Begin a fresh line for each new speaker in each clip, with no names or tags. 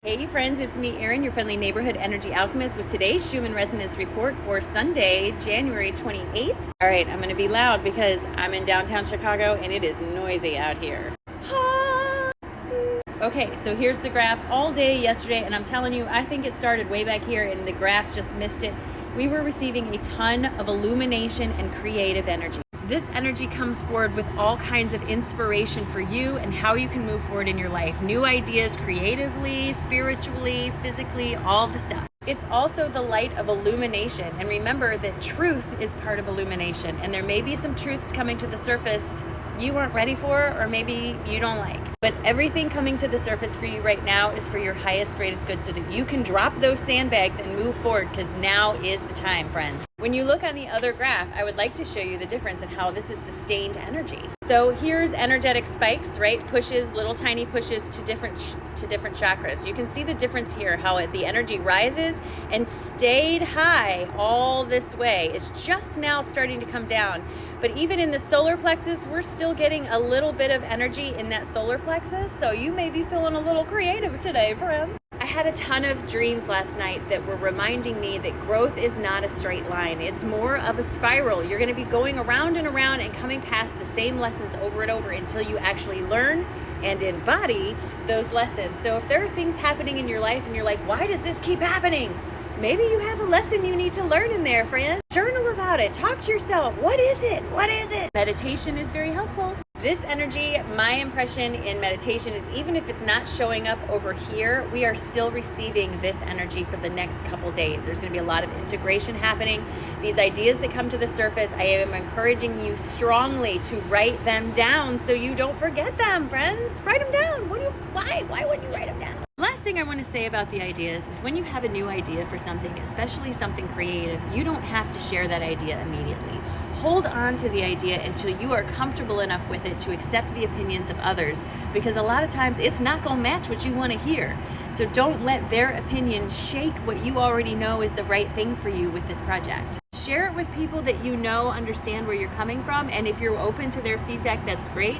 Hey friends, it's me, Erin, your friendly neighborhood energy alchemist with today's Schumann resonance report for Sunday, January 28th. All right, I'm going to be loud because I'm in downtown Chicago and it is noisy out here. Okay, so here's the graph all day yesterday, and I'm telling you, I think it started way back here and the graph just missed it. We were receiving a ton of illumination and creative energy. This energy comes forward with all kinds of inspiration for you and how you can move forward in your life. New ideas creatively, spiritually, physically, all the stuff. It's also the light of illumination. And remember that truth is part of illumination. And there may be some truths coming to the surface you weren't ready for, or maybe you don't like. But everything coming to the surface for you right now is for your highest, greatest good, so that you can drop those sandbags and move forward, because now is the time, friends. When you look on the other graph, I would like to show you the difference in how this is sustained energy. So here's energetic spikes, right? Pushes, little tiny pushes to different chakras. You can see the difference here, how the energy rises and stayed high all this way. It's just now starting to come down. But even in the solar plexus, we're still getting a little bit of energy in that solar plexus. So you may be feeling a little creative today, friends. I had a ton of dreams last night that were reminding me that growth is not a straight line. It's more of a spiral. You're going to be going around and around and coming past the same lessons over and over until you actually learn and embody those lessons. So if there are things happening in your life and you're like, why does this keep happening? Maybe you have a lesson you need to learn in there, friend. Journal about it. Talk to yourself. What is it? What is it? Meditation is very helpful. This energy, my impression in meditation is, even if it's not showing up over here, we are still receiving this energy for the next couple days. There's going to be a lot of integration happening. These ideas that come to the surface, I am encouraging you strongly to write them down so you don't forget them, friends. Write them down. Why wouldn't you write them down? Last thing I want to say about the ideas is, when you have a new idea for something, especially something creative, you don't have to share that idea immediately. Hold on to the idea until you are comfortable enough with it to accept the opinions of others, because a lot of times it's not going to match what you want to hear. So don't let their opinion shake what you already know is the right thing for you with this project. Share it with people that you know understand where you're coming from, and if you're open to their feedback, that's great,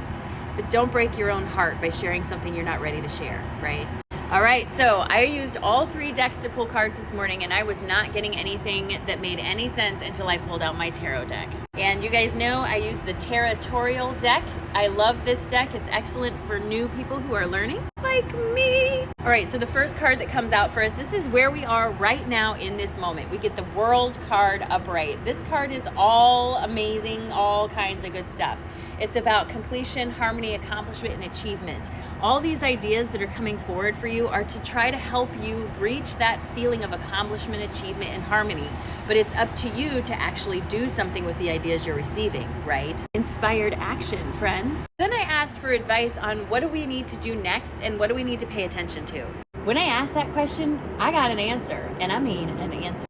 but don't break your own heart by sharing something you're not ready to share, right? All right, so I used all 3 decks to pull cards this morning, and I was not getting anything that made any sense until I pulled out my tarot deck. And you guys know I use the Territorial deck. I love this deck. It's excellent for new people who are learning, like me. All right, so the first card that comes out for us, this is where we are right now in this moment. We get the World card upright. This card is all amazing, all kinds of good stuff. It's about completion, harmony, accomplishment, and achievement. All these ideas that are coming forward for you are to try to help you reach that feeling of accomplishment, achievement, and harmony. But it's up to you to actually do something with the ideas you're receiving, right? Inspired action, friends. Then I asked for advice on what do we need to do next and what do we need to pay attention to. When I asked that question, I got an answer, and I mean an answer.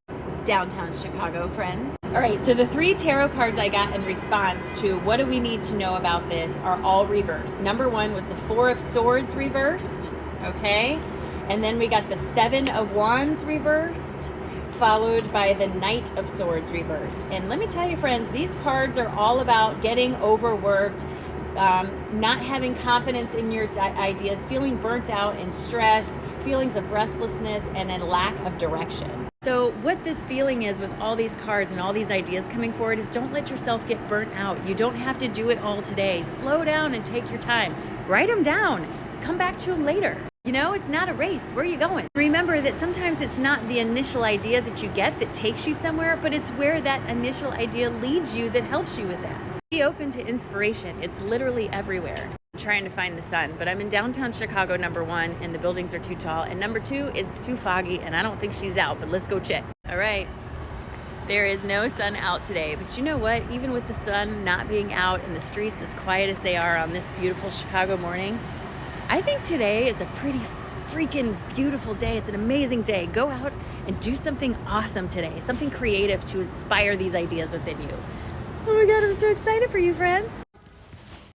Downtown Chicago, friends. All right, so the 3 tarot cards I got in response to what do we need to know about this are all reversed. Number 1 was the 4 of Swords reversed, okay? And then we got the 7 of Wands reversed, followed by the Knight of Swords reversed. And let me tell you, friends, these cards are all about getting overworked, not having confidence in your ideas, feeling burnt out and stress, feelings of restlessness, and a lack of direction. So what this feeling is with all these cards and all these ideas coming forward is, don't let yourself get burnt out. You don't have to do it all today. Slow down and take your time. Write them down. Come back to them later. You know, it's not a race. Where are you going? Remember that sometimes it's not the initial idea that you get that takes you somewhere, but it's where that initial idea leads you that helps you with that. Be open to inspiration. It's literally everywhere. I'm trying to find the sun, but I'm in downtown Chicago, number 1, and the buildings are too tall. And number 2, it's too foggy, and I don't think she's out, but let's go check. All right. There is no sun out today, but you know what? Even with the sun not being out and the streets as quiet as they are on this beautiful Chicago morning, I think today is a pretty freaking beautiful day. It's an amazing day. Go out and do something awesome today, something creative to inspire these ideas within you. Oh my God, I'm so excited for you, friend.